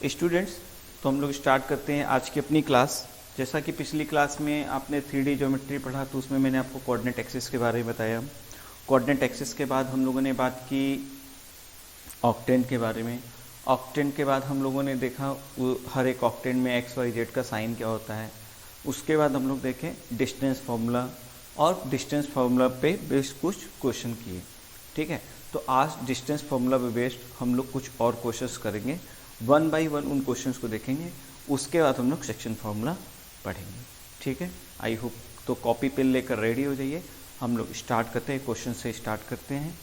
Students, तो हम लोग स्टार्ट करते हैं आज की अपनी क्लास। जैसा कि पिछली क्लास में आपने 3D ज्योमेट्री पढ़ा, तो उसमें मैंने आपको कोऑर्डिनेट एक्सिस के बारे में बताया। कोऑर्डिनेट एक्सिस के बाद हम लोगों ने बात की ऑक्टेंट के बारे में। ऑक्टेंट के बाद हम लोगों ने देखा हर एक ऑक्टेंट में एक्स वाई जेड का साइन क्या होता है। उसके बाद हम लोग देखें डिस्टेंस फार्मूला, और डिस्टेंस फार्मूला पे बेस्ड कुछ क्वेश्चन किए। ठीक है, तो आज डिस्टेंस फार्मूला पे बेस्ड हम लोग कुछ और क्वेश्चंस करेंगे। 1 बाई 1 उन क्वेश्चंस को देखेंगे, उसके बाद हम लोग सेक्शन फार्मूला पढ़ेंगे। ठीक है, आई होप तो कॉपी पेन लेकर रेडी हो जाइए। हम लोग स्टार्ट करते हैं, क्वेश्चन से स्टार्ट करते हैं।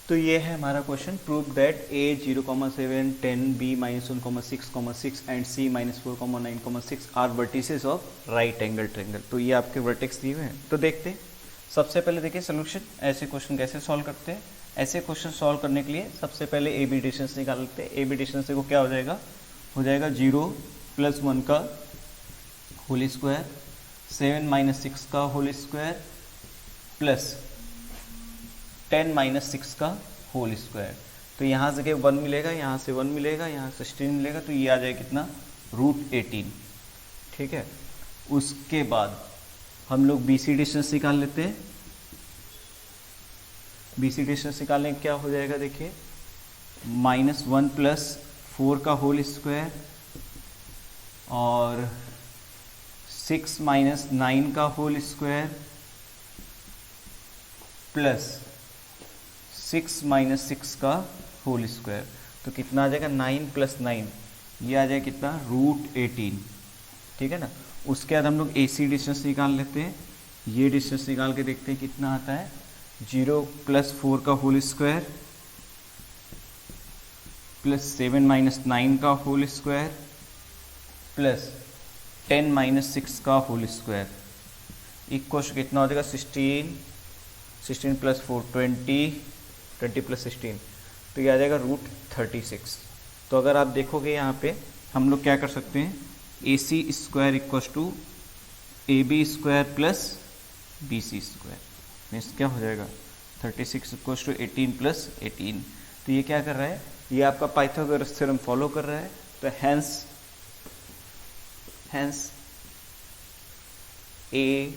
तो ये है हमारा question, prove that a 0,7 10 b -1,6,6 and c -4,9,6 are vertices of right angle triangle. तो ये आपके वर्टेक्स दिए हुए हैं, तो देखते हैं। सबसे पहले देखिए सोल्यूशन, ऐसे क्वेश्चन कैसे सॉल्व करते हैं। ऐसे क्वेश्चन सॉल्व करने के लिए सबसे पहले ए बी डिस्टेंस निकाल लेते हैं। ए बी डिस्टेंस देखो क्या हो जाएगा 0 + 1 का होल स्क्वायर, 7 - 6 का होल स्क्वायर प्लस 10 - 6 का होल स्क्वायर। तो यहाँ से 1 मिलेगा, यहाँ से 1 मिलेगा, यहाँ से 16 मिलेगा, तो ये आ जाएगा कितना √18। ठीक है, उसके बाद हम लोग बी सी डिस्टेंस निकाल लेते हैं। बी सी डिस्टेंस निकालने क्या हो जाएगा देखिए, -1 + 4 का होल स्क्वायर और 6 - 9 का होल स्क्वायर प्लस 6 - 6 का होल स्क्वायर। तो कितना आ जाएगा 9 + 9, ये आ जाएगा कितना √18। ठीक है ना। उसके बाद हम लोग ए सी डिस्टेंस निकाल लेते हैं। ये डिस्टेंस निकाल के देखते हैं कितना आता है, 0 + 4 का होल स्क्वायर प्लस 7 - 9 का होल स्क्वायर प्लस 10 - 6 का होल स्क्वायर इक्वल कितना हो जाएगा 16 + 4 20 + 16, तो ये आ जाएगा √36। तो अगर आप देखोगे यहाँ पे हम लोग क्या कर सकते हैं, AC² = AB² + BC²। मीन्स क्या हो जाएगा 36 = 18 + 18। तो ये क्या कर रहा है, ये आपका पाइथागोरस थ्योरम फॉलो कर रहा है। तो hence A,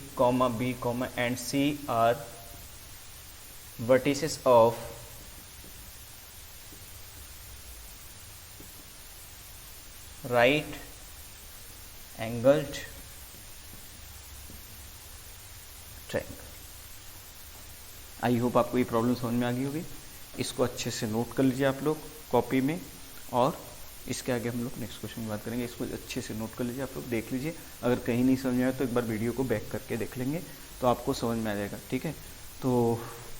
B, and C are vertices of right angled triangle। I hope आपको ये प्रॉब्लम समझ में आ गई होगी। इसको अच्छे से नोट कर लीजिए आप लोग कॉपी में, और इसके आगे हम लोग नेक्स्ट क्वेश्चन की बात करेंगे। इसको अच्छे से नोट कर लीजिए, आप लोग देख लीजिए। अगर कहीं नहीं समझ में आया तो एक बार वीडियो को बैक करके देख लेंगे, तो आपको समझ में आ जाएगा। ठीक है, तो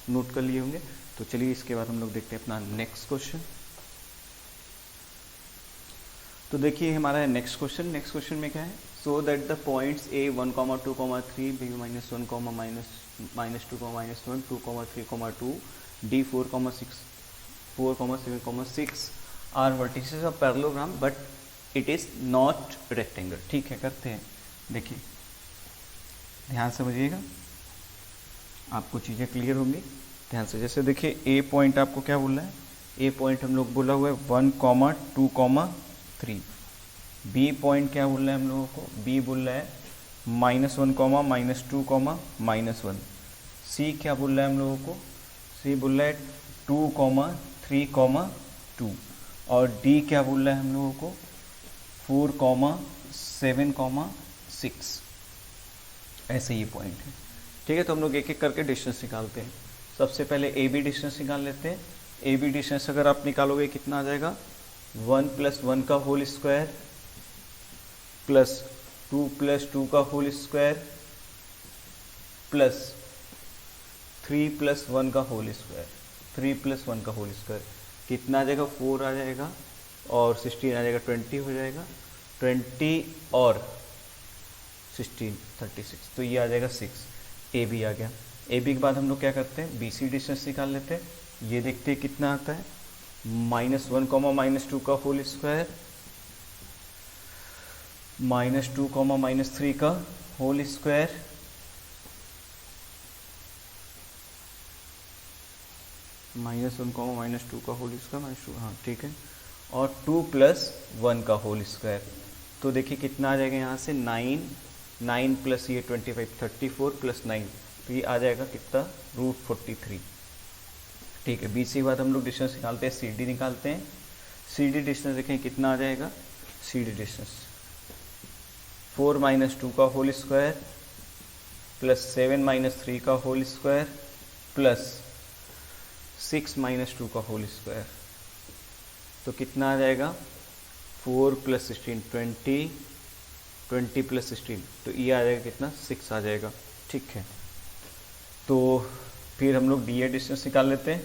नोट कर लिए होंगे। तो चलिए इसके बाद हम लोग देखते हैं अपना नेक्स्ट क्वेश्चन। तो देखिए हमारा है नेक्स्ट क्वेश्चन। नेक्स्ट क्वेश्चन में क्या है, so that the points A 1, 2, 3, B -1, -2, -1, 2, 3, 2, D 4, 6, 4, 7, 6 are vertices of parallelogram but it is not rectangle. ठीक है, करते हैं। देखिए ध्यान से समझिएगा, आपको चीज़ें क्लियर होंगी ध्यान से। जैसे देखिए ए पॉइंट आपको क्या बोल रहा है, ए पॉइंट हम लोग बोला हुआ है 1, 2, 3। बी पॉइंट क्या बोल रहा है हम लोगों को, बी बोल रहा है -1, -2, -1। सी क्या बोल रहा है हम लोगों को, सी बोल रहा है 2, 3, 2। और डी क्या बोल रहा है हम लोगों को 4, 7, 6। ऐसे ये पॉइंट है। ठीक है, तो हम लोग एक एक करके डिस्टेंस निकालते हैं। सबसे पहले ए बी डिस्टेंस निकाल लेते हैं। ए बी डिस्टेंस अगर आप निकालोगे कितना आ जाएगा, 1 + 1 का होल स्क्वायर प्लस 2 + 2 का होल स्क्वायर प्लस 3 + 1 का होल स्क्वायर, 3 + 1 का होल स्क्वायर कितना आ जाएगा 4 आ जाएगा, और 16 आ जाएगा 20 हो जाएगा, 20 और 16 36, तो ये आ जाएगा 6। ए बी आ गया। ए बी के बाद हम लोग क्या करते हैं, बी सी डिस्टेंस निकाल लेते हैं। ये देखते हैं कितना आता है, -1, -2 का होल स्क्वायर -2, -3 का होल स्क्वायर -1, -2 का होल स्क्वायर -2, हाँ ठीक है, और 2 + 1 का होल स्क्वायर। तो देखिए कितना आ जाएगा यहाँ से 9 प्लस ये 25 34 + 9, तो ये आ जाएगा कितना √43। ठीक है, बीच के बाद हम लोग डिस्टेंस निकालते हैं, सी डी निकालते हैं। सी डी डिस्टेंस देखें कितना आ जाएगा, सी डी डिस्टेंस 4 - 2 का होल स्क्वायर प्लस 7 - 3 का होल स्क्वायर प्लस 6 - 2 का होल स्क्वायर। तो कितना आ जाएगा 4 + 16 20 + 16, तो ये आ जाएगा कितना 6 आ जाएगा। ठीक है, तो फिर हम लोग डी ए डिस्टेंस निकाल लेते हैं।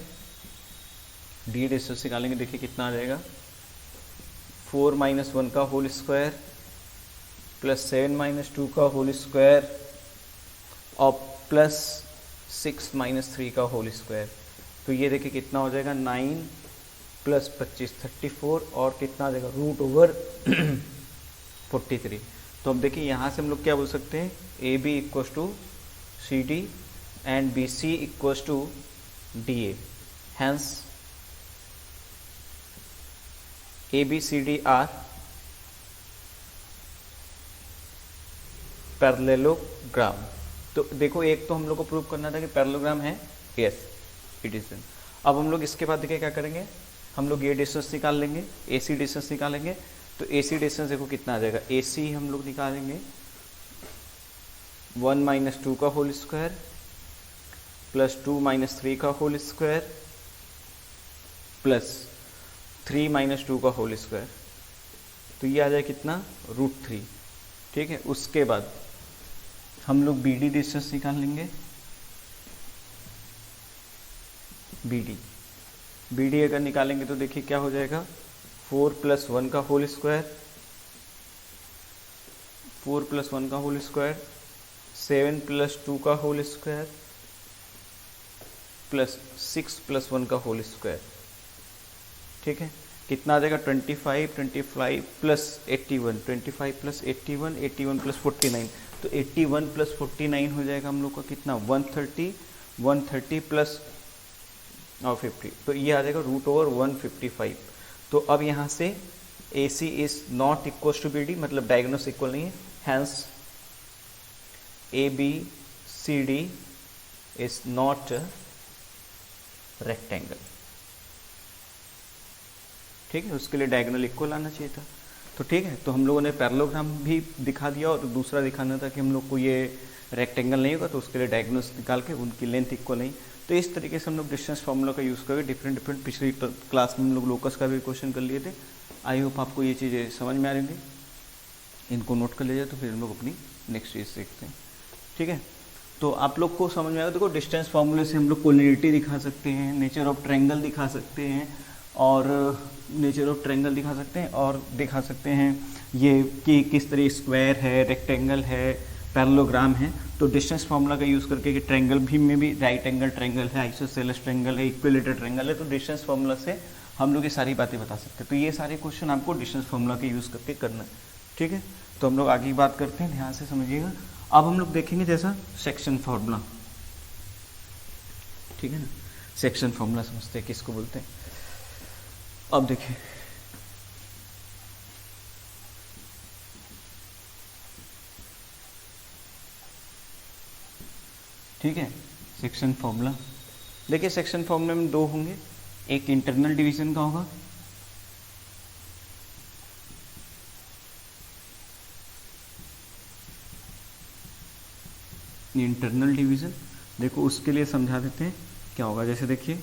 डी ए डिस्टेंस निकालेंगे, देखिए कितना आ जाएगा 4 - 1 का होल स्क्वायर प्लस 7 - 2 का होल स्क्वायर और प्लस 6 - 3 का होल स्क्वायर। तो ये देखिए कितना हो जाएगा 9 + 25 34 और कितना आ जाएगा √43। तो अब देखिए यहाँ से हम लोग क्या बोल सकते हैं, A B = C D and BC = DA. Hence, ABCD are parallelogram. तो देखो एक तो हम लोग को प्रूव करना था कि पैरेललोग्राम है, यस इट इज। अब हम लोग इसके बाद देखिए क्या करेंगे, हम लोग ये डिस्टेंस निकाल लेंगे, AC डिस्टेंस निकालेंगे। तो AC डिस्टेंस देखो कितना आ जाएगा, AC हम लोग निकालेंगे 1 - 2 का होल स्क्वायर प्लस 2 - 3 का होल स्क्वायर प्लस 3 - 2 का होल स्क्वायर। तो ये आ जाए कितना √3। ठीक है, उसके बाद हम लोग BD डिस्टेंस निकाल लेंगे। BD अगर निकालेंगे तो देखिए क्या हो जाएगा 4 + 1 का होल स्क्वायर 4 + 1 का होल स्क्वायर 7 + 2 का होल स्क्वायर प्लस 6 + 1 का होल स्क्वायर। ठीक है, कितना आ जाएगा 25 + 81 25 + 81 81 + 49। तो 81 + 49 हो जाएगा हम लोग का कितना 130 + 50। तो ये आ जाएगा √155। तो अब यहाँ से AC is not equal to BD, मतलब डायगोनल्स इक्वल नहीं है। Hence ABCD is not rectangle. ठीक है, उसके लिए डायगोनल इक्वल आना चाहिए था। तो ठीक है, तो हम लोगों ने पैरेललोग्राम भी दिखा दिया और दूसरा दिखाना था कि हम लोग को ये रेक्टेंगल नहीं होगा तो उसके लिए डायगोनल्स निकाल के उनकी लेंथ इक्वल नहीं। तो इस तरीके से हम लोग डिस्टेंस फार्मूला का यूज़ करके डिफरेंट पिछली क्लास में हम लोग लोकस का भी क्वेश्चन कर लिए थे। आई होप आपको ये चीज़ें समझ में आ रही होंगी, इनको नोट कर लीजिए तो फिर हम लोग अपनी नेक्स्ट चीज़ सीखते हैं। ठीक है, तो आप लोग को समझ में आएगा। देखो डिस्टेंस फार्मूले से हम लोग कोलिनिटी दिखा सकते हैं, नेचर ऑफ ट्रायंगल दिखा सकते हैं और दिखा सकते हैं ये कि किस तरह स्क्वायर है, रेक्टेंगल है, पैरेललोग्राम है। तो डिस्टेंस फार्मूला का यूज़ करके कि ट्रायंगल भी में भी राइट एंगल ट्रायंगल है, आइसोसेलेस ट्रायंगल है, इक्विलेटरल ट्रायंगल है, तो डिस्टेंस फार्मूला से हम लोग ये सारी बातें बता सकते हैं। तो ये सारे क्वेश्चन आपको डिस्टेंस फार्मूला के यूज़ करके करना है। ठीक है, तो हम लोग आगे की बात करते हैं, ध्यान से समझिएगा। अब हम लोग देखेंगे जैसा सेक्शन फार्मूला। ठीक है ना, सेक्शन फार्मूला समझते हैं किसको बोलते हैं। अब देखिए ठीक है, सेक्शन फार्मूला देखिए, सेक्शन फार्मूला में दो होंगे, एक इंटरनल डिवीजन का होगा इंटरनल डिवीजन। देखो उसके लिए समझा देते हैं क्या होगा। जैसे देखिए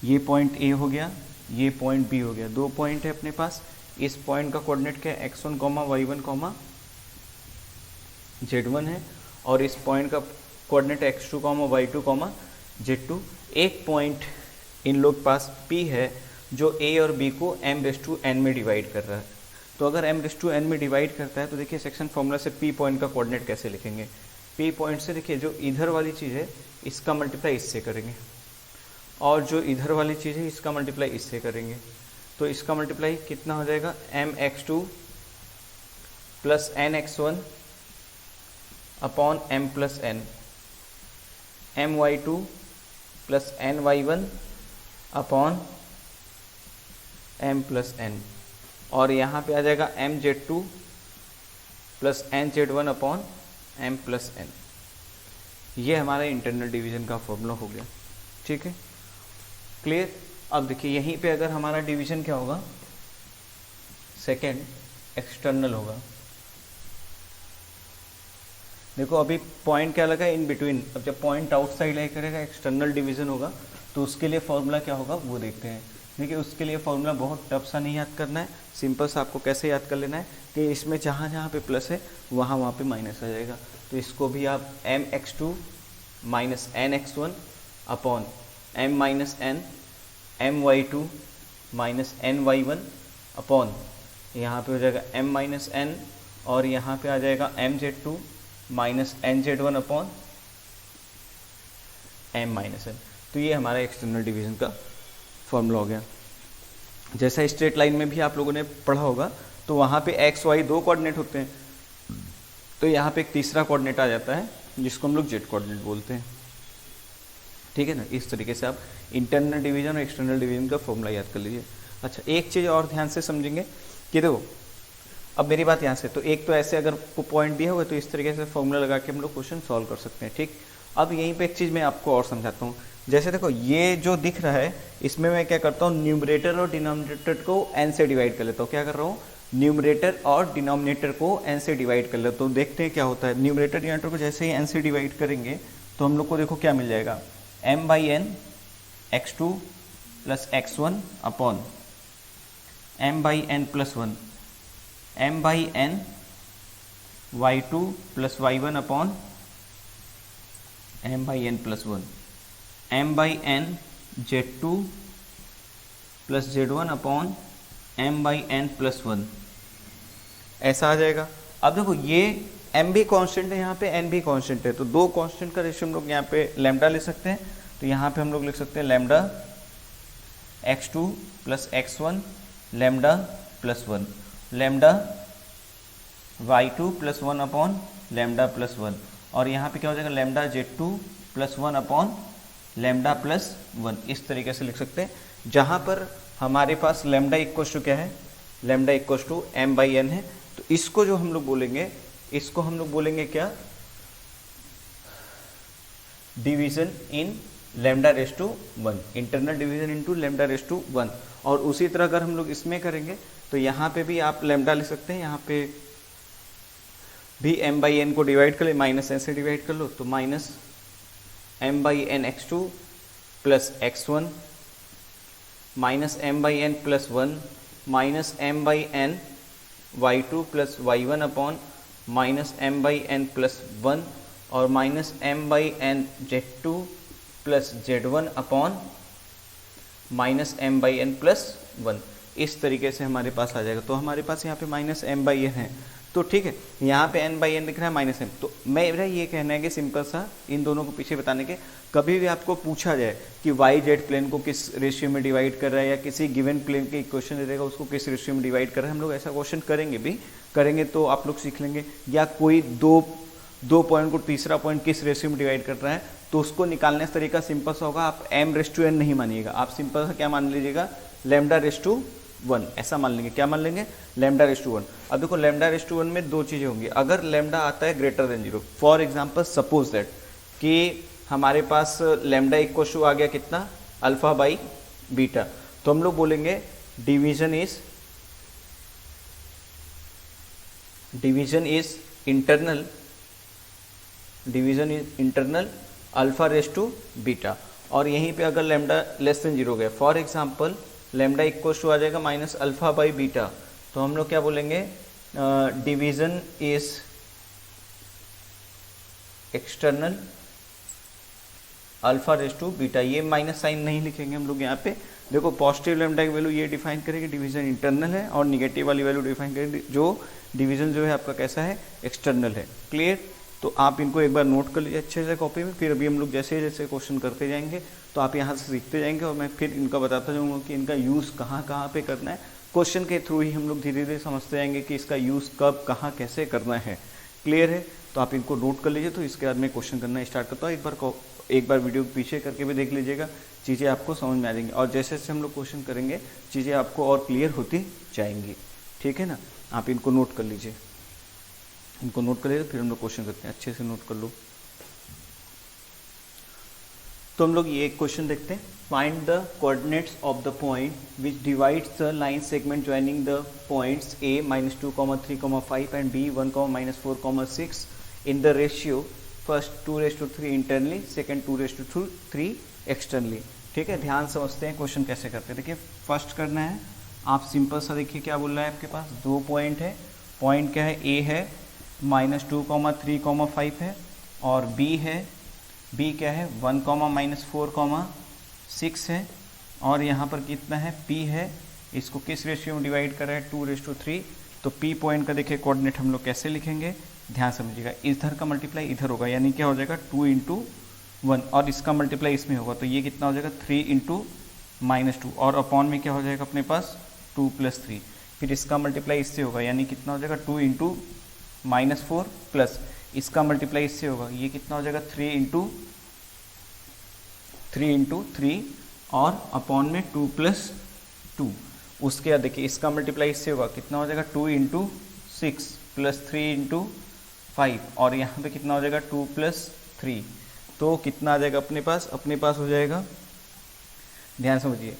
ये पॉइंट A हो गया, ये पॉइंट B हो गया, दो पॉइंट है अपने पास। इस पॉइंट का कोऑर्डिनेट क्या है x1, y1, z1 है और इस पॉइंट का कोऑर्डिनेट x2, y2, z2। एक पॉइंट इन लोग पास P है जो A और B को m/n में डिवाइड कर रहा है। तो अगर m/n में डिवाइड करता है तो देखिए सेक्शन फॉर्मूला से P पॉइंट का कोऑर्डिनेट कैसे लिखेंगे। P पॉइंट से देखिए जो इधर वाली चीज़ है इसका मल्टीप्लाई इससे करेंगे और जो इधर वाली चीज़ है इसका मल्टीप्लाई इससे करेंगे। तो इसका मल्टीप्लाई कितना हो जाएगा mx2 + nx1 / m + n, my2 plus N Y one upon M plus N, और यहाँ पे आ जाएगा M Z two plus N Z one upon M plus N. ये हमारा इंटरनल डिवीजन का फॉर्मूला हो गया, ठीक है, क्लियर। अब देखिए यहीं पे अगर हमारा डिवीजन क्या होगा, सेकेंड एक्सटर्नल होगा। देखो अभी पॉइंट क्या लगा, इन बिटवीन। अब जब पॉइंट आउटसाइड लाई करेगा एक्सटर्नल डिवीजन होगा, तो उसके लिए फॉर्मूला क्या होगा वो देखते हैं। देखिए उसके लिए फॉर्मूला बहुत टफ सा नहीं याद करना है, सिंपल सा आपको कैसे याद कर लेना है कि इसमें जहाँ जहाँ पे प्लस है वहाँ पे माइनस आ जाएगा। तो इसको भी आप M X two minus N X one upon M minus N M Y two minus N Y one upon यहाँ पे हो जाएगा एम माइनस एन, और यहाँ पे आ जाएगा M Z two minus N Z one upon M minus N. तो ये हमारा एक्सटर्नल डिवीजन का फॉर्मूला हो गया। जैसा स्ट्रेट लाइन में भी आप लोगों ने पढ़ा होगा, तो वहाँ पे एक्स वाई दो कोऑर्डिनेट होते हैं, तो यहाँ पे एक तीसरा कोऑर्डिनेट आ जाता है जिसको हम लोग जेड कोऑर्डिनेट बोलते हैं, ठीक है ना। इस तरीके से आप इंटरनल डिवीजन और एक्सटर्नल डिवीजन का फॉर्मूला याद कर लीजिए। अच्छा, एक चीज़ और ध्यान से समझेंगे कि देखो अब मेरी बात यहाँ से, तो एक तो ऐसे अगर को पॉइंट दिया हुआ है तो इस तरीके से फॉर्मूला लगा के हम लोग क्वेश्चन सॉल्व कर सकते हैं, ठीक। अब यहीं पे एक चीज़ मैं आपको और समझाता हूँ। जैसे देखो ये जो दिख रहा है, इसमें मैं क्या करता हूँ, न्यूमरेटर और डिनोमिनेटर को n से डिवाइड कर लेता हूँ। क्या कर रहा हूँ, न्यूमरेटर और डिनोमिनेटर को n से डिवाइड कर लेता हूँ। देखते हैं क्या होता है। न्यूमरेटर डिनोमिनेटर को जैसे ही n से डिवाइड करेंगे तो हम लोग को देखो क्या मिल जाएगा, m by N x two plus x one upon m by N plus one m by N Y two plus Y one upon m by N plus one, m by N Z two plus Z one upon m by N plus one, ऐसा आ जाएगा। अब देखो ये m भी constant है, यहाँ पे n भी कांस्टेंट है, तो दो कांस्टेंट का रेशियो हम लोग यहाँ पे लैम्डा ले सकते हैं। तो यहाँ पे हम लोग लिख सकते हैं lambda X two plus x one lambda plus one, lambda Y two plus one upon lambda plus one, और यहाँ पे क्या हो जाएगा lambda Z two plus one upon lambda plus one. इस तरीके से लिख सकते हैं, जहाँ पर हमारे पास लैम्डा इक्वल टू क्या है, lambda equal to M by N है। तो इसको जो हम लोग बोलेंगे, इसको हम लोग बोलेंगे क्या, division in lambda ratio to one, internal division into lambda ratio to one. और उसी तरह अगर हम लोग इसमें करेंगे तो यहाँ पे भी आप लैम्डा ले सकते हैं, यहाँ पे भी m बाई एन को डिवाइड कर ले, माइनस एन से डिवाइड कर लो, तो minus m by N x two plus x one minus m by N plus one minus m by N Y two plus Y one upon minus m by N plus one, और minus m by N Z two plus Z one upon minus m by N plus one. इस तरीके से हमारे पास आ जाएगा। तो हमारे पास यहाँ पे माइनस m बाई एन है, तो ठीक है, यहाँ पे n बाई एन दिख रहा है माइनस m। तो मेरा ये कहना है कि सिंपल सा इन दोनों को पीछे बताने के, कभी भी आपको पूछा जाए कि वाई जेड प्लेन को किस रेशियो में डिवाइड कर रहा है, या किसी गिवन प्लेन के इक्वेशन दे देगा उसको किस रेशियो में डिवाइड कर रहा है, हम लोग ऐसा क्वेश्चन करेंगे तो आप लोग सीख लेंगे। या कोई दो पॉइंट को तीसरा पॉइंट किस रेशियो में डिवाइड कर रहा है, तो उसको निकालने का तरीका सिंपल सा होगा, आप m रेस टू n नहीं मानिएगा, आप सिंपल सा क्या मान लीजिएगा, लैम्डा रेस टू वन, ऐसा मान लेंगे। क्या मान लेंगे, लैम्डा रेस टू वन। अब देखो लैम्डा रेस टू वन में दो चीज़ें होंगी। अगर लैम्डा आता है greater than zero, for example suppose that कि हमारे पास लैम्डा इक्वल टू आ गया कितना, अल्फा बाई बीटा, तो हम लोग बोलेंगे division is internal alpha race to beta. और यहीं पे अगर लैम्डा लेस देन जीरो गया, for example lambda equal to आ जाएगा माइनस अल्फा बाई बीटा, तो हम लोग क्या बोलेंगे, division is external alpha race to beta. ये माइनस साइन नहीं लिखेंगे हम लोग यहाँ पे। देखो पॉजिटिव लैम्डा की वैल्यू ये डिफाइन करेंगे डिवीजन इंटरनल है, और निगेटिव वाली वैल्यू डिफाइन करेंगे जो डिवीजन जो है आपका कैसा है, एक्सटर्नल है। क्लियर। तो आप इनको एक बार नोट कर लीजिए अच्छे से कॉपी में, फिर अभी हम लोग जैसे जैसे क्वेश्चन करते जाएंगे तो आप यहाँ से सीखते जाएंगे, और मैं फिर इनका बताता जाऊँगा कि इनका यूज़ कहाँ कहाँ पे करना है। क्वेश्चन के थ्रू ही हम लोग धीरे धीरे समझते जाएंगे कि इसका यूज़ कब कहाँ कैसे करना है। क्लियर है। तो आप इनको नोट कर लीजिए। तो इसके बाद मैं क्वेश्चन करना स्टार्ट करता हूँ। एक बार एक बार वीडियो पीछे करके भी देख लीजिएगा, चीज़ें आपको समझ में आ जाएंगी और जैसे जैसे हम लोग क्वेश्चन करेंगे चीज़ें आपको और क्लियर होती जाएंगी। ठीक है ना, आप इनको नोट कर लीजिए, इनको नोट कर लीजिए, फिर हम लोग क्वेश्चन करते हैं। अच्छे से नोट कर लो। तो हम लोग ये एक क्वेश्चन देखते हैं। Find the coordinates of the point which divides the line segment joining the points a -2,3,5 and b 1,-4,6 in the ratio first 2:3 internally, second 2:3 externally. ठीक है, ध्यान समझते हैं क्वेश्चन कैसे करते हैं। देखिए फर्स्ट करना है, आप सिंपल सा देखिए क्या बोल रहा है, आपके पास दो पॉइंट है। पॉइंट क्या है, a है -2,3,5 है और b है, b क्या है 1,-4,6 है और यहाँ पर कितना है p है। इसको किस रेशियो में डिवाइड कर रहा है 2:3। तो p पॉइंट का देखिए कोऑर्डिनेट हम लोग कैसे लिखेंगे, ध्यान समझिएगा। इधर का मल्टीप्लाई इधर होगा, यानी क्या हो जाएगा 2 × 1 और इसका मल्टीप्लाई इसमें होगा, तो ये कितना हो जाएगा 3 × -2 और अपॉन में क्या हो जाएगा अपने पास 2 + 3। फिर इसका मल्टीप्लाई इससे होगा, यानी कितना हो जाएगा 2 × -4 प्लस इसका मल्टीप्लाई इससे होगा, ये कितना हो जाएगा 3 × 3 और अपॉन में 2 + 2। उसके बाद देखिए इसका मल्टीप्लाई इससे होगा, कितना हो जाएगा 2 × 6 प्लस 3 × 5 और यहाँ पे कितना हो जाएगा 2 + 3। तो कितना आ जाएगा अपने पास हो जाएगा, ध्यान समझिए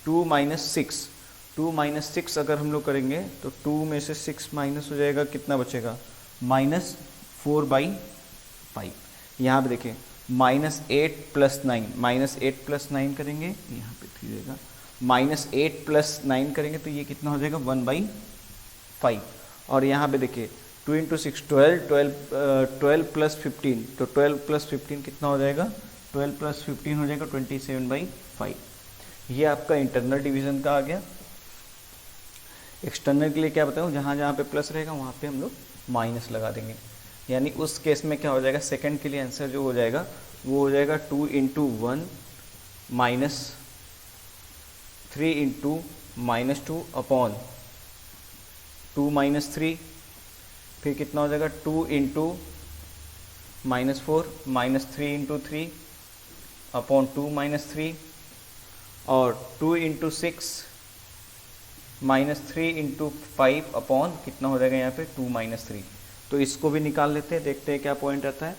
2 - 6 अगर हम लोग करेंगे तो 2 में से 6 माइनस हो जाएगा, कितना बचेगा -4/5। यहाँ पे देखिए -8 + 9, -8 + 9 करेंगे, यहाँ पे 3 रहेगा, -8 + 9 करेंगे तो ये कितना हो जाएगा 1/5। और यहाँ पे देखिए 2 × 6 12 + 15, तो 12 + 15 कितना हो जाएगा 12 + 15 हो जाएगा 27/5। ये आपका इंटरनल डिवीजन का आ गया। एक्सटर्नल के लिए क्या बताऊँ, जहाँ जहाँ पे प्लस रहेगा वहाँ पे हम लोग माइनस लगा देंगे, यानी उस केस में क्या हो जाएगा, सेकंड के लिए आंसर जो हो जाएगा वो हो जाएगा 2 × 1 -3 × -2 अपॉन 2 - 3, फिर कितना हो जाएगा 2 × -4 -3 × 3 अपॉन 2 - 3 और 2 × 6 -3 × 5 अपॉन कितना हो जाएगा यहाँ पे 2 - 3। तो इसको भी निकाल लेते हैं, देखते हैं क्या पॉइंट आता है।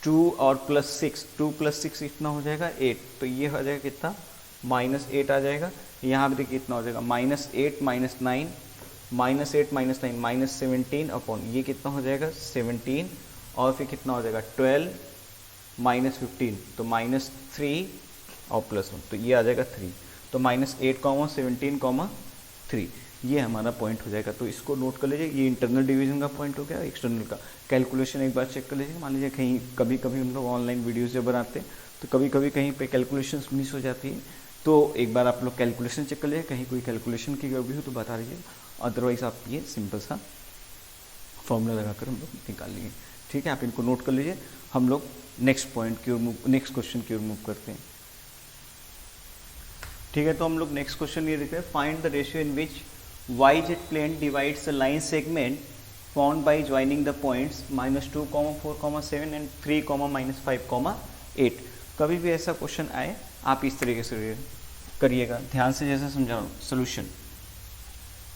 2 और +6, 2 + 6 कितना हो जाएगा 8, तो ये हो जाएगा कितना -8 आ जाएगा। यहाँ पे देखिए कितना हो जाएगा -8 - 9, -8 - 9 -17 अपॉन ये कितना हो जाएगा 17 और फिर कितना हो जाएगा 12 - 15, तो -3 और +1, तो ये आ जाएगा 3, तो -8, 17, 3 ये हमारा पॉइंट हो जाएगा। तो इसको नोट कर लीजिए, ये इंटरनल डिवीजन का पॉइंट हो गया। एक्सटर्नल का कैलकुलेशन एक बार चेक कर लीजिए। मान लीजिए कहीं कभी कभी हम लोग ऑनलाइन वीडियोस जब बनाते हैं तो कभी कभी कहीं पे कैलकुलेशंस मिस हो जाती है, तो एक बार आप लोग कैलकुलेशन चेक कर लीजिए, कहीं कोई कैलकुलेशन की गड़बड़ी हो तो बता दीजिए, अदरवाइज आप ये सिंपल सा फॉर्मूला लगाकर हम लोग निकाल लेंगे। ठीक है, आप इनको नोट कर लीजिए। हम लोग नेक्स्ट पॉइंट की ओर नेक्स्ट क्वेश्चन की ओर मूव करते हैं। ठीक है, तो हम लोग नेक्स्ट क्वेश्चन ये देखते हैं। Find the ratio in which YZ plane divides the line segment formed by joining the points -2,4,7 and 3,-5,8। कभी भी ऐसा क्वेश्चन आए आप इस तरीके से करिएगा, ध्यान से जैसे समझा रहा हूँ। Solution,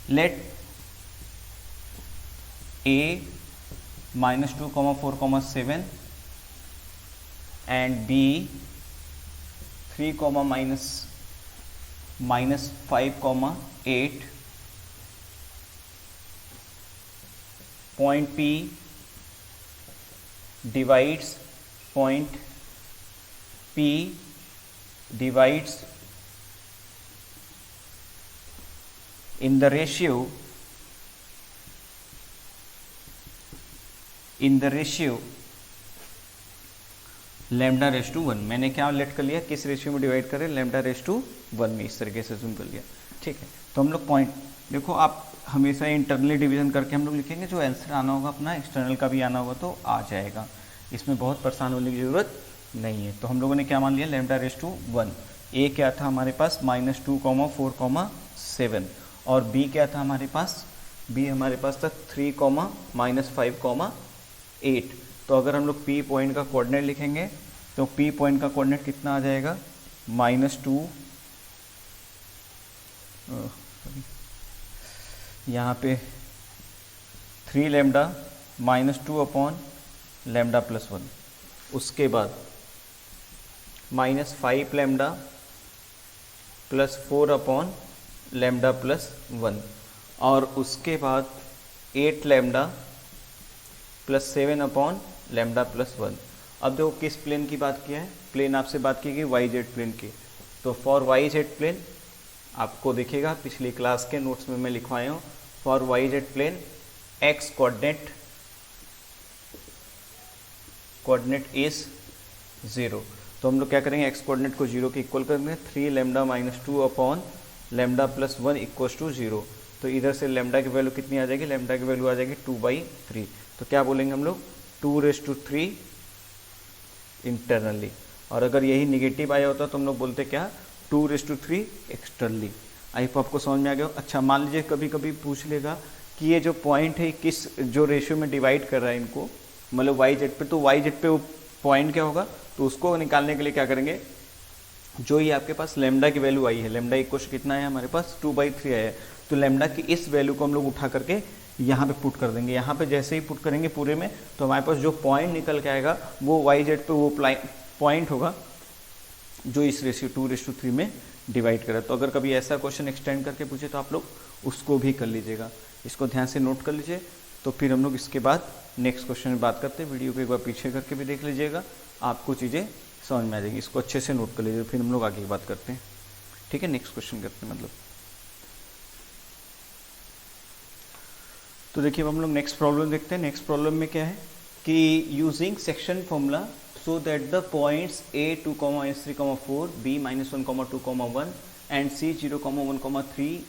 let A -2,4,7 and B 3,-5,8 point P divides in the ratio λ/1। मैंने क्या लेट कर लिया, किस रेशियो में डिवाइड करें, λ/1 में, इस तरीके से जूम कर लिया। ठीक है, तो हम लोग पॉइंट देखो, आप हमेशा इंटरनली डिवीजन करके हम लोग लिखेंगे, जो आंसर आना होगा अपना एक्सटर्नल का भी आना होगा तो आ जाएगा, इसमें बहुत परेशान होने की ज़रूरत नहीं है। तो हम लोगों ने क्या मान लिया λ/1। ए क्या था हमारे पास -2,4,7 और बी क्या था हमारे पास, बी हमारे पास था 3, -5,8। तो अगर हम लोग पी पॉइंट का कोऑर्डिनेट लिखेंगे तो P पॉइंट का कोऑर्डिनेट कितना आ जाएगा, -2, यहाँ पे 3 लैम्डा -2 अपॉन लैम्डा प्लस 1, उसके बाद -5 lambda plus 4 upon lambda plus 1, और उसके बाद 8 lambda plus 7 upon lambda plus 1। अब देखो किस प्लेन की बात किया है, प्लेन आपसे बात की गई वाई जेड प्लेन की। तो फॉर वाई जेड प्लेन आपको दिखेगा, पिछली क्लास के नोट्स में मैं लिखवाया हूँ, for Y Z plane X coordinate is 0। तो हम लोग क्या करेंगे, एक्स कोऑर्डिनेट को 0 के इक्वल करेंगे, 3 lambda -2 upon lambda plus 1 equals to 0। तो इधर से लैम्डा की वैल्यू कितनी आ जाएगी, लैम्डा की वैल्यू आ जाएगी 2/3। तो क्या बोलेंगे हम लोग, 2�3 इंटरनली। और अगर यही निगेटिव आया होता तो हम लोग बोलते क्या, 2�3 एक्सटर्नली। आई होप आपको समझ में आ गया। अच्छा, मान लीजिए कभी कभी पूछ लेगा कि ये जो पॉइंट है किस जो रेशियो में डिवाइड कर रहा है इनको, मतलब वाई जेड पे, तो वाई जेड पे वो पॉइंट क्या होगा, तो उसको निकालने के लिए क्या करेंगे, जो ही आपके पास लैम्डा की वैल्यू आई है, लैम्डा इक्वल कितना है हमारे पास 2/3 आया है, तो लैम्डा की इस वैल्यू को हम लोग उठा करके यहाँ पे पुट कर देंगे। यहाँ पे जैसे ही पुट करेंगे पूरे में, तो हमारे पास जो पॉइंट निकल के आएगा वो वाई जेड पे वो पॉइंट होगा जो इस रेशियो 2:3 में डिवाइड करा। तो अगर कभी ऐसा क्वेश्चन एक्सटेंड करके पूछे तो आप लोग उसको भी कर लीजिएगा, इसको ध्यान से नोट कर लीजिए। तो फिर हम लोग इसके बाद नेक्स्ट क्वेश्चन में बात करते हैं। वीडियो को एक बार पीछे करके भी देख लीजिएगा, आपको चीज़ें समझ में आ जाएगी। इसको अच्छे से नोट कर लीजिए, फिर हम लोग आगे की बात करते हैं। ठीक है, नेक्स्ट क्वेश्चन करते हैं मतलब। तो देखिए अब हम लोग नेक्स्ट प्रॉब्लम देखते हैं। नेक्स्ट प्रॉब्लम में क्या है कि using section formula so that the points a 2, s 3, 4, b -1, 2, 1 and c 0, 1, 3,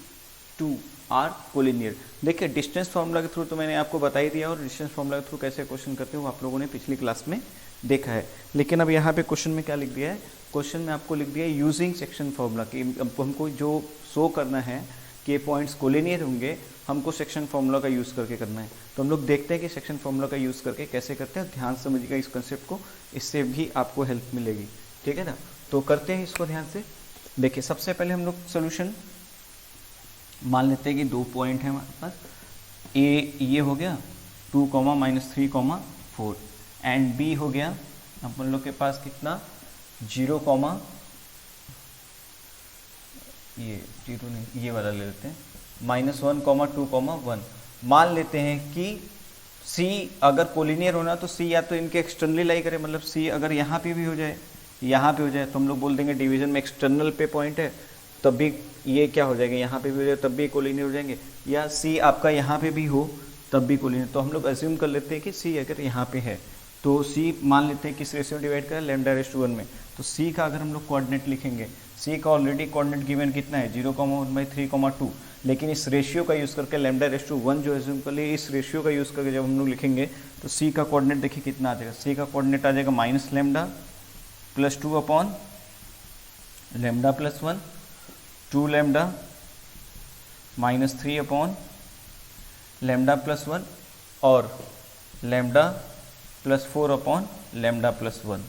2 are collinear। देखिए डिस्टेंस फार्मूला के थ्रू तो मैंने आपको बता ही दिया, और डिस्टेंस फार्मूला के थ्रू कैसे क्वेश्चन करते हो आप लोगों ने पिछली क्लास में देखा है। लेकिन अब यहाँ पे क्वेश्चन में क्या लिख दिया है, क्वेश्चन में आपको लिख दिया है यूजिंग सेक्शन फार्मूला कि हमको जो शो करना है कि पॉइंट्स कोलिनियर होंगे, हमको सेक्शन फार्मूला का यूज़ करके करना है। तो हम लोग देखते हैं कि सेक्शन फार्मूला का यूज़ करके कैसे करते हैं। ध्यान से समझिएगा इस कंसेप्ट को, इससे भी आपको हेल्प मिलेगी। ठीक है ना, तो करते हैं इसको ध्यान से। देखिए सबसे पहले हम लोग सोल्यूशन मान लेते हैं कि 2 पॉइंट है हमारे पास, ए ये हो गया 2, -3, 4 एंड बी हो गया अपन लोग के पास कितना 0, ये 0 नहीं, ये वाला ले लेते हैं -1, 2, 1। मान लेते हैं कि C अगर कोलिनियर होना तो C या तो इनके एक्सटर्नली लाई करे, मतलब C अगर यहाँ पे भी हो जाए, यहाँ पे हो जाए, तो हम लोग बोल देंगे डिवीजन में एक्सटर्नल पे पॉइंट है, तब भी ये क्या हो जाएगा, यहाँ पे भी हो जाए तब भी कोलिनियर हो जाएंगे, या C आपका यहाँ पे भी हो तब भी कोलिनियर। तो हम लोग एज्यूम कर लेते हैं कि C अगर यहाँ पे है तो C मान लेते हैं किस रेशियो में डिवाइड करें, λ/1 में। तो C का अगर हम लोग कोऑर्डिनेट लिखेंगे, C का ऑलरेडी कोऑर्डिनेट गिवन कितना है 0, 1/3, 2, लेकिन इस रेशियो का यूज़ करके λ/1 जो एज्यूम कर लिए, इस रेशियो का यूज़ करके जब हम लोग लिखेंगे तो C का कोऑर्डिनेट देखिए कितना आ जाएगा, C का कोऑर्डिनेट आ जाएगा -λ+2 अपॉन λ+1, 2 λ -3 अपॉन λ+1 और λ+4 अपॉन λ+1।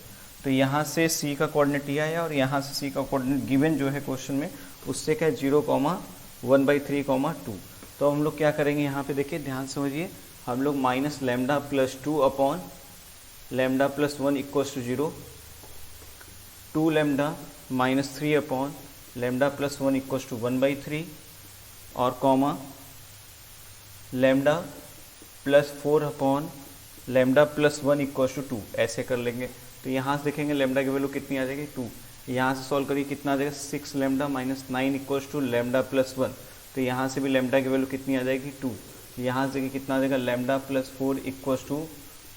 तो यहाँ से C का कोऑर्डिनेट ये आया और यहाँ से C का कोऑर्डिनेट गिवन जो है क्वेश्चन में, उससे क्या 0, 1/3, 2। तो हम लोग क्या करेंगे यहाँ पे देखिए ध्यान समझिए, हम लोग -λ+2 upon λ+1 equals to 0, 2 λ -3 upon λ+1 equals to 1/3 और कॉमा λ+4 अपॉन λ+1 इक्वल्स टू 2, ऐसे कर लेंगे। तो यहाँ से देखेंगे लैम्डा की वैल्यू कितनी आ जाएगी 2, यहाँ से सॉल्व करिए कितना आ जाएगा 6 λ -9 इक्वल्स टू λ+1। तो यहाँ से भी लैम्डा की वैल्यू कितनी आ जाएगी 2, यहाँ से कितना आ जाएगा λ+4 इक्वल्स टू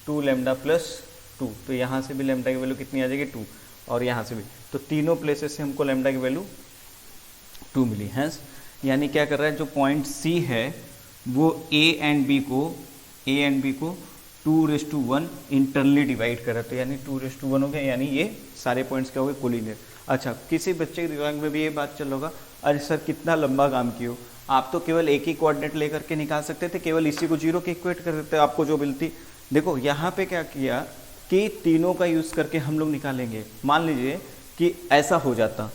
2 λ+2। तो यहाँ से भी लैम्डा की वैल्यू कितनी आ जाएगी 2, और यहाँ से भी, तो तीनों प्लेसेस से हमको लैम्डा की वैल्यू 2 मिली। हैंस यानी क्या कर रहा है, जो पॉइंट C है वो A एंड B को 2:1 इंटरनली डिवाइड कर रहा है। तो यानी 2:1 हो गया, यानी ये सारे पॉइंट्स क्या हो गए कोलिनियर। अच्छा, किसी बच्चे के दिमाग में भी ये बात चल होगा, अरे सर कितना लंबा काम किया, आप तो केवल एक ही कोऑर्डिनेट लेकर के निकाल सकते थे, केवल इसी को 0 के इक्वेट कर देते आपको जो मिलती। देखो यहाँ पे क्या किया, कि तीनों का यूज़ करके हम लोग निकालेंगे। मान लीजिए कि ऐसा हो जाता,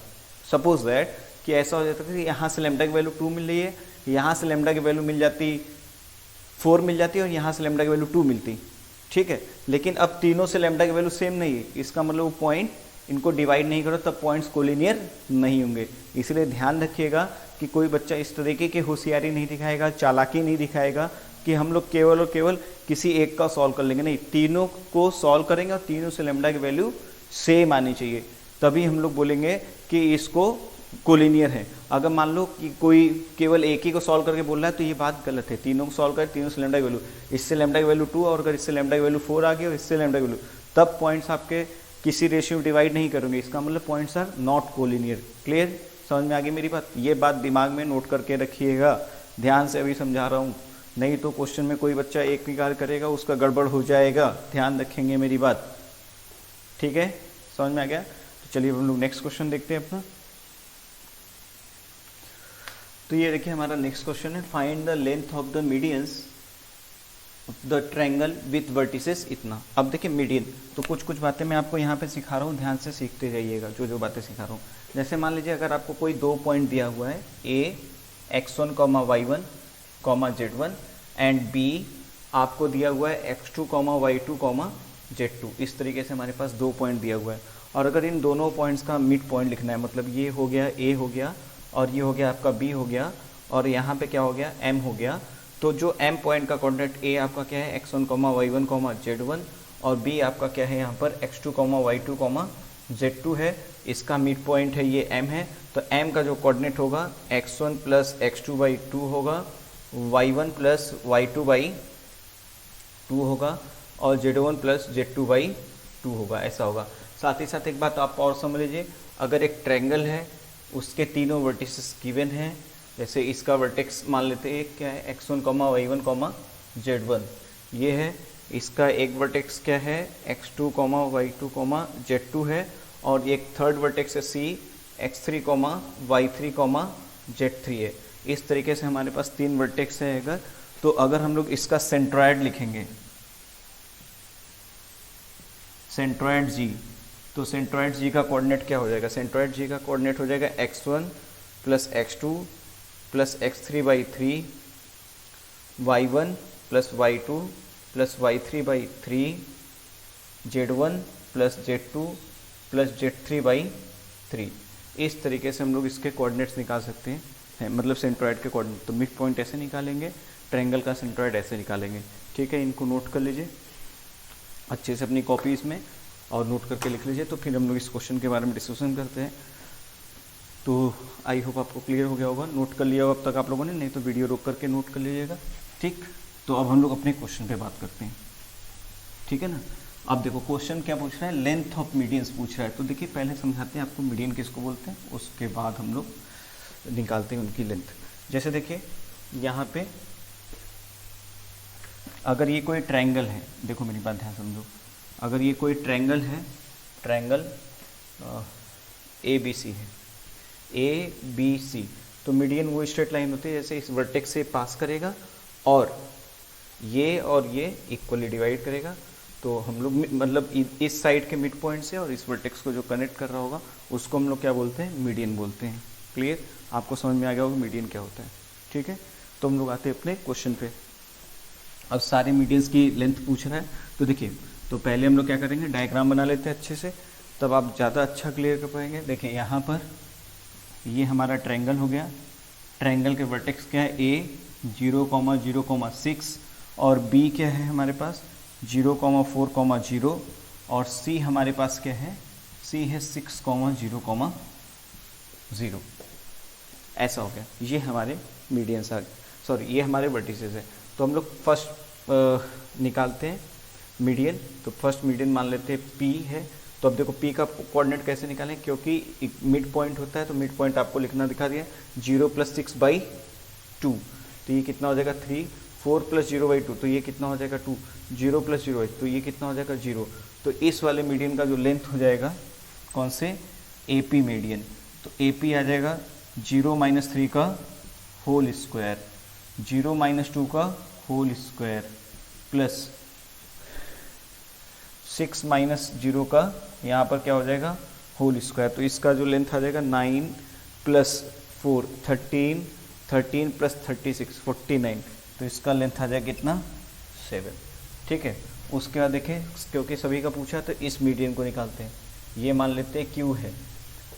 सपोज दैट कि ऐसा हो जाता कि यहाँ से लैम्डा की वैल्यू 2 मिल रही है, यहाँ से लैम्डा की वैल्यू मिल जाती 4 मिल जाती और यहाँ से लैम्डा की वैल्यू 2 मिलती, ठीक है। लेकिन अब तीनों से लैम्डा की वैल्यू सेम नहीं है, इसका मतलब वो पॉइंट इनको डिवाइड नहीं करो तब पॉइंट्स कोलिनियर नहीं होंगे। इसलिए ध्यान रखिएगा कि कोई बच्चा इस तरीके की होशियारी नहीं दिखाएगा, चालाकी नहीं दिखाएगा कि हम लोग केवल और केवल किसी एक का सॉल्व कर लेंगे। नहीं, तीनों को सॉल्व करेंगे और तीनों से लैम्डा की वैल्यू सेम आनी चाहिए, तभी हम लोग बोलेंगे कि इसको कोलिनियर है। अगर मान लो कि कोई केवल एक ही को सॉल्व करके बोल रहा है तो ये बात गलत है। तीनों को सॉल्व करें, तीनों से लैम्डा की वैल्यू, इससे लैम्डा की वैल्यू 2 और अगर इससे लैम्डा की वैल्यू 4 आ गई और इससे लैम्डा की वैल्यू, तब पॉइंट्स आपके किसी रेशियो में डिवाइड नहीं करेंगे, इसका मतलब points are not collinear. Clear, समझ में आ गई मेरी बात? ये बात दिमाग में नोट करके रखिएगा, ध्यान से अभी समझा रहा हूँ, नहीं तो क्वेश्चन में कोई बच्चा एक निकाल करेगा उसका गड़बड़ हो जाएगा। ध्यान रखेंगे मेरी बात, ठीक है? समझ में आ गया? तो चलिए हम लोग नेक्स्ट क्वेश्चन देखते हैं अपना। तो ये देखिए हमारा नेक्स्ट क्वेश्चन है, find the length of the medians the triangle with vertices इतना। अब देखिए मीडियन, तो कुछ बातें मैं आपको यहाँ पे सिखा रहा हूँ, ध्यान से सीखते जाइएगा जो बातें सिखा रहा हूँ। जैसे मान लीजिए अगर आपको कोई 2 पॉइंट दिया हुआ है, ए x1, y1, z1 and b आपको दिया हुआ है x2, y2, z2। इस तरीके से हमारे पास 2 पॉइंट दिया हुआ है और अगर इन दोनों पॉइंट्स का मिड पॉइंट लिखना है, मतलब ये हो गया a हो गया और ये हो गया आपका b हो गया और यहाँ पे क्या हो गया m हो गया। तो जो m पॉइंट का कोऑर्डिनेट a आपका क्या है x1, y1, z1 और b आपका क्या है यहाँ पर x2, y2, z2 है, इसका मिड पॉइंट है ये m है। तो m का जो कोऑर्डिनेट होगा x1 प्लस x2/2 होगा, y1 प्लस y2/2 होगा और z1 प्लस z2/2 होगा, ऐसा होगा। साथ ही साथ एक बात आप और समझ लीजिए, अगर एक ट्रायंगल है उसके तीनों वर्टिसेस गिवन हैं, जैसे इसका वर्टेक्स मान लेते हैं क्या है x1, y1, z1 ये है, इसका एक वर्टेक्स क्या है x2, y2, z2 है और एक थर्ड वर्टेक्स है c x3, y3, z3 है। इस तरीके से हमारे पास 3 वर्टेक्स है। अगर तो अगर हम लोग इसका सेंट्रॉयड लिखेंगे, सेंट्रॉयड g, तो सेंट्रॉयड g का कोऑर्डिनेट क्या हो जाएगा? सेंट्रॉयड g का कोऑर्डिनेट हो जाएगा x1 plus x2 plus x3/3, y1 plus y2 plus y3/3, z1 plus z2 plus z3/3। इस तरीके से हम लोग इसके कोऑर्डिनेट्स निकाल सकते हैं, मतलब सेंट्रॉयड के कोऑर्डिनेट। तो मिड पॉइंट ऐसे निकालेंगे, ट्रायंगल का सेंट्रॉयड ऐसे निकालेंगे, ठीक है? इनको नोट कर लीजिए अच्छे से अपनी कॉपीज़ में और नोट करके लिख लीजिए। तो फिर हम लोग इस क्वेश्चन के बारे में डिस्कशन करते हैं। तो आई होप आपको क्लियर हो गया होगा, नोट कर लिया होगा अब तक आप लोगों ने, नहीं तो वीडियो रोक करके नोट कर लीजिएगा, ठीक? तो अब हम लोग अपने क्वेश्चन पे बात करते हैं, ठीक है ना? अब देखो क्वेश्चन क्या पूछ रहा है, लेंथ ऑफ मीडियंस पूछ रहा है। तो देखिए पहले समझाते हैं आपको मीडियन किसको बोलते हैं, उसके बाद हम लोग निकालते हैं उनकी लेंथ। जैसे देखिए यहाँ पे अगर ये कोई ट्रायंगल है, देखो मेरी बात ध्यान समझो, अगर ये कोई ट्रायंगल है, ट्रायंगल ABC है, ABC, तो मीडियन वो स्ट्रेट लाइन होती है जैसे इस वर्टेक्स से पास करेगा और ये इक्वली डिवाइड करेगा। तो हम लोग मतलब इस साइड के मिड पॉइंट से और इस वर्टेक्स को जो कनेक्ट कर रहा होगा उसको हम लोग क्या बोलते हैं? मीडियन बोलते हैं। क्लियर, आपको समझ में आ गया होगा मीडियन क्या होता है, ठीक है? तो हम लोग आते हैं अपने क्वेश्चन पे। अब सारे मीडियंस की लेंथ पूछ रहा है, तो देखिए तो पहले हम लोग क्या करेंगे, डायग्राम बना लेते हैं अच्छे से, तब आप ज़्यादा अच्छा क्लियर कर पाएंगे। देखिए यहाँ पर ये हमारा ट्रायंगल हो गया, ट्रायंगल के वर्टेक्स क्या है A 0,0,6 और B क्या है हमारे पास 0,4,0 और C हमारे पास क्या है, C है 6,0,0। ऐसा हो गया, ये हमारे मीडियंस आ गए, सॉरी ये हमारे वर्टिसेस है। तो हम लोग फर्स्ट निकालते हैं मीडियन। तो फर्स्ट मीडियन मान लेते हैं P है। तो अब देखो P का कोऑर्डिनेट कैसे निकालें, क्योंकि मिड पॉइंट होता है तो मिड पॉइंट आपको लिखना दिखा दिया 0 + 6/2, तो ये कितना हो जाएगा 3, 4 + 0/2 तो ये कितना हो जाएगा 2, 0 + 0 तो ये कितना हो जाएगा 0। तो इस वाले मीडियन का जो लेंथ हो जाएगा कौन से, AP मीडियन, तो AP आ जाएगा 0 - 3 का होल स्क्वायर, 0 - 2 का होल स्क्वायर प्लस 6 माइनस 0 का यहाँ पर क्या हो जाएगा होल स्क्वायर, तो इसका जो लेंथ आ जाएगा 9 प्लस 4 13, 13 प्लस 36 49, तो इसका लेंथ आ जाएगा कितना 7। ठीक है, उसके बाद देखें क्योंकि सभी का पूछा तो इस मीडियन को निकालते हैं। ये मान लेते हैं Q है,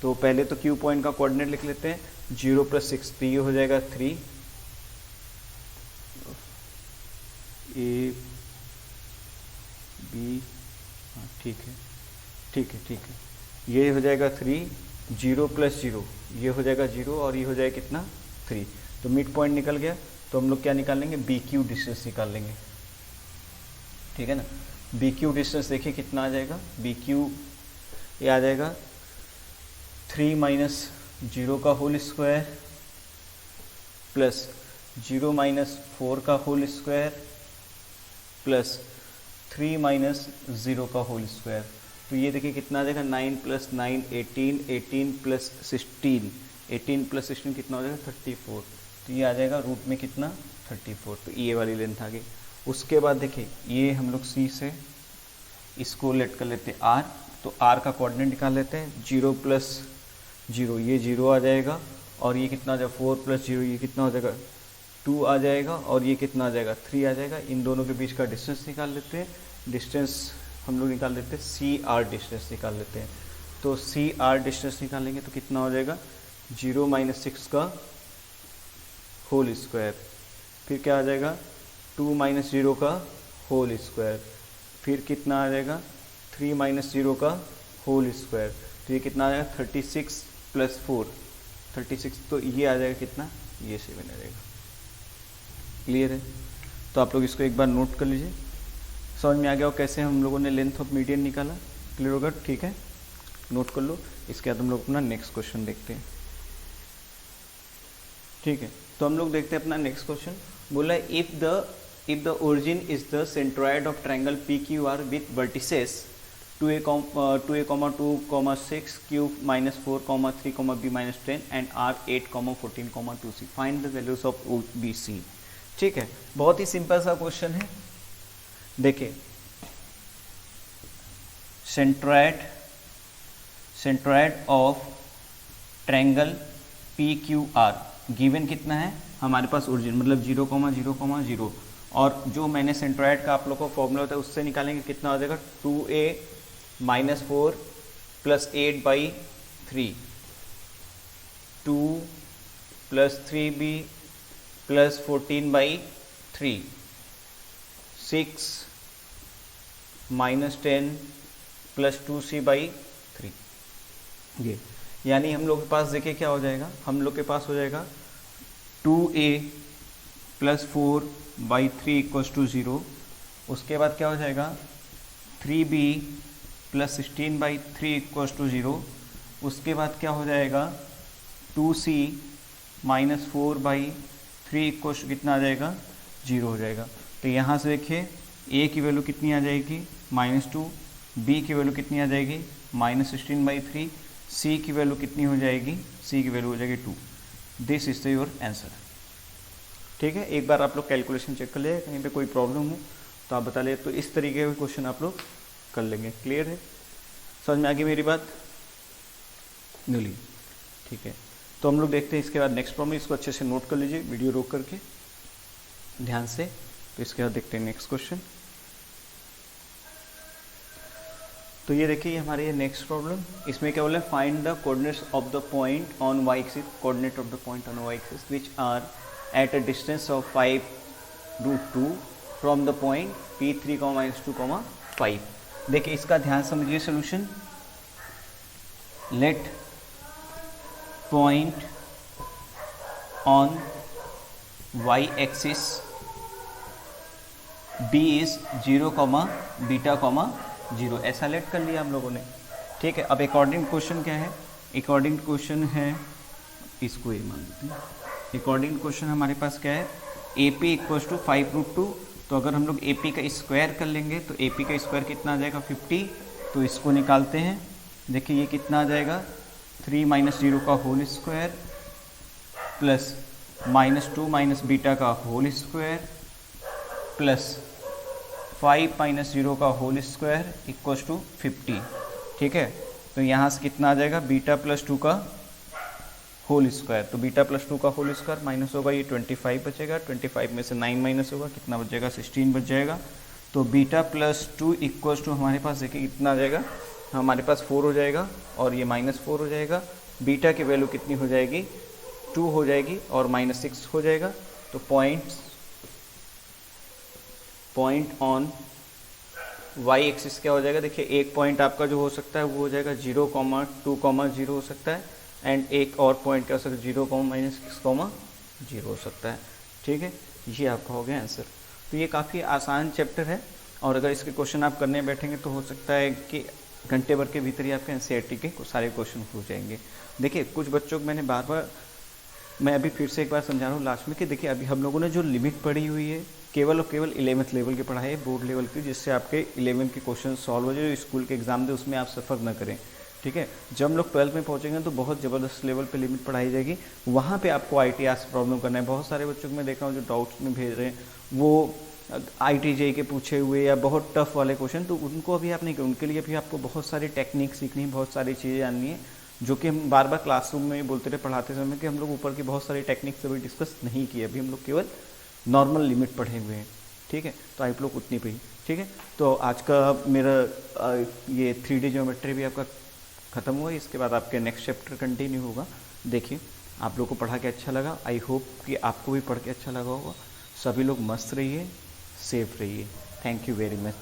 तो पहले तो Q पॉइंट का कोऑर्डिनेट लिख लेते हैं 0 प्लस 6, तो ये हो जाएगा 3 A B, हाँ ठीक है ठीक है ठीक है, ये हो जाएगा 3, 0 प्लस 0 ये हो जाएगा 0 और ये हो जाएगा कितना 3, तो मिड पॉइंट निकल गया। तो हम लोग क्या निकाल लेंगे BQ डिस्टेंस निकाल लेंगे, ठीक है ना। BQ डिस्टेंस देखिए कितना आ जाएगा, BQ ये आ जाएगा 3 माइनस 0 का होल स्क्वायर प्लस 0 माइनस 4 का होल स्क्वायर प्लस 3 माइनस 0 का होल स्क्वायर, तो ये देखिए कितना आ जाएगा 9 प्लस 9 18, 18 प्लस 16, 18 प्लस 16 कितना हो जाएगा 34, तो ये आ जाएगा रूट में कितना 34, तो ये वाली लेंथ आ गई। उसके बाद देखिए ये हम लोग C से इसको लेट कर लेते हैं R, तो R का कोऑर्डिनेट निकाल लेते हैं 0 प्लस 0 ये 0 आ जाएगा और ये कितना आ जाएगा 4 प्लस 0 ये कितना हो जाएगा 2 आ जाएगा और ये कितना आ जाएगा 3 आ जाएगा। इन दोनों के बीच का डिस्टेंस निकाल लेते हैं, डिस्टेंस हम लोग निकाल लेते हैं CR डिस्टेंस निकाल लेते हैं, तो CR डिस्टेंस निकालेंगे तो कितना हो जाएगा 0 माइनस 6 का होल स्क्वायर, फिर क्या आ जाएगा 2 माइनस 0 का होल स्क्वायर, फिर कितना आ जाएगा 3 माइनस 0 का होल स्क्वायर, तो ये कितना आ जाएगा 36 प्लस 4 36, तो ये आ जाएगा कितना ये 7 आ जाएगा। क्लियर है, तो आप लोग इसको एक बार नोट कर लीजिए, समझ में आ गया हो कैसे हम लोगों ने लेंथ ऑफ मीडियन निकाला। क्लियर होगा, ठीक है नोट कर लो। इसके बाद हम लोग अपना नेक्स्ट क्वेश्चन देखते हैं, ठीक है। तो हम लोग देखते हैं अपना नेक्स्ट क्वेश्चन, बोला है if the origin is the centroid of triangle PQR with vertices 2a, 2, 6 Q minus 4, 3, B minus 10 and R 8, 14, 2C, find the values of OBC। ठीक है, बहुत ही सिंपल सा क्वेश्चन है। देखिए centroid of triangle PQR given कितना है हमारे पास origin मतलब 0, 0, 0, और जो मैंने सेंट्रॉइड का आप लोग को फॉर्मूला होता है उससे निकालेंगे कितना हो जाएगा 2a minus 4 plus 8/3, 2 plus 3b plus 14/3, 6 minus 10 plus 2c/3। ये यानी हम लोग के पास देखिए क्या हो जाएगा, हम लोग के पास हो जाएगा 2a प्लस 4/3 इक्वल्स टू 0। उसके बाद क्या हो जाएगा 3b प्लस 16/3 इक्वल्स टू 0। उसके बाद क्या हो जाएगा 2c माइनस 4/3 इक्वल्स टू कितना आ जाएगा 0 हो जाएगा। तो यहाँ से देखिए a की वैल्यू कितनी आ जाएगी -2, b की वैल्यू कितनी आ जाएगी -16/3, c की वैल्यू कितनी हो जाएगी, c की वैल्यू हो जाएगी 2। This is the your answer. ठीक है, एक बार आप लोग कैलकुलेशन चेक कर ले, कहीं पे कोई प्रॉब्लम हो तो आप बता ले, तो इस तरीके के क्वेश्चन आप लोग कर लेंगे। क्लियर है, समझ में आ गई मेरी बात नीली? ठीक है, तो हम लोग देखते हैं इसके बाद नेक्स्ट प्रॉब्लम, इसको अच्छे से नोट कर लीजिए वीडियो रोक करके ध्यान से। तो इसके बाद देखते हैं नेक्स्ट क्वेश्चन। तो ये देखिए हमारे ये नेक्स्ट प्रॉब्लम, इसमें क्या बोला है find the coordinates of the point on y axis, coordinate of the point on y axis which are at a distance of 5√2 from the point P3, -2, 5। देखिए इसका ध्यान समझिए solution. Let point on y axis B is 0, β, 0, ऐसा late कर लिया हम लोगों ने। ठीक है, अब अकॉर्डिंग क्वेश्चन क्या है, अकॉर्डिंग क्वेश्चन है, इसको ये मान लेते हैं। अकॉर्डिंग क्वेश्चन हमारे पास क्या है AP इक्वल्स टू 5√2, तो अगर हम लोग AP का स्क्वायर कर लेंगे तो AP का स्क्वायर कितना आ जाएगा 50, तो इसको निकालते हैं। देखिए ये कितना आ जाएगा 3 - 0 का होल स्क्वायर प्लस -2 - β का होल स्क्वायर प्लस 5 माइनस 0 का होल स्क्वायर इक्वल्स टू 50। ठीक है, तो यहाँ से कितना आ जाएगा, बीटा प्लस 2 का होल स्क्वायर। तो बीटा प्लस 2 का होल स्क्वायर माइनस होगा, ये 25 बचेगा, 25 में से 9 माइनस होगा, कितना बच जाएगा, 16 बच जाएगा। तो बीटा प्लस 2 इक्वल्स टू हमारे पास देखिए कितना आ जाएगा, हमारे पास 4 हो जाएगा और ये -4 हो जाएगा। बीटा की वैल्यू कितनी हो जाएगी, 2 हो जाएगी और -6 हो जाएगा। तो पॉइंट ऑन वाई एक्सिस क्या हो जाएगा, देखिए एक पॉइंट आपका जो हो सकता है वो हो जाएगा 0,2,0 हो सकता है, एंड एक और पॉइंट क्या हो सकता है 0,6,0 हो सकता है। ठीक है, ये आपका हो गया आंसर। तो ये काफ़ी आसान चैप्टर है और अगर इसके क्वेश्चन आप करने बैठेंगे तो हो सकता है कि घंटे भर के भीतर ही आपके एनसीईआरटी के सारे क्वेश्चन हो जाएंगे। देखिए कुछ बच्चों को मैं अभी फिर से एक बार समझा रहा हूँ लास्ट में कि देखिए अभी हम लोगों ने जो लिमिट पढ़ी हुई है केवल और केवल 11th लेवल की पढ़ाई है, बोर्ड लेवल की, जिससे आपके 11th के क्वेश्चन सॉल्व हो जाए, स्कूल के एग्जाम दे उसमें आप सफ़र न करें। ठीक है, जब हम लोग 12th में पहुंचेंगे तो बहुत ज़बरदस्त लेवल पे लिमिट पढ़ाई जाएगी, वहाँ पे आपको ITR से प्रॉब्लम करना है। बहुत सारे बच्चों को मैं देखा हूँ जो डाउट्स में भेज रहे हैं वो ITJ के पूछे हुए या बहुत टफ वाले क्वेश्चन, तो उनको अभी आप नहीं करें, उनके लिए भी आपको बहुत सारी टेक्निक सीखनी है, बहुत सारी चीज़ें जाननी है, जो कि हम बार बार क्लासरूम में बोलते रहे पढ़ाते समय कि हम लोग ऊपर की बहुत सारी टेक्निक्स अभी डिस्कस नहीं किए, अभी हम लोग केवल नॉर्मल लिमिट पढ़े हुए हैं। ठीक है, तो आप लोग उतनी पे। ठीक है, तो आज का मेरा ये 3D ज्योमेट्री भी आपका ख़त्म हुआ। इसके बाद आपके नेक्स्ट चैप्टर कंटिन्यू होगा। देखिए आप लोग को पढ़ा के अच्छा लगा, आई होप कि आपको भी पढ़ के अच्छा लगा होगा। सभी लोग मस्त रहिए, सेफ रहिए। Thank you very much.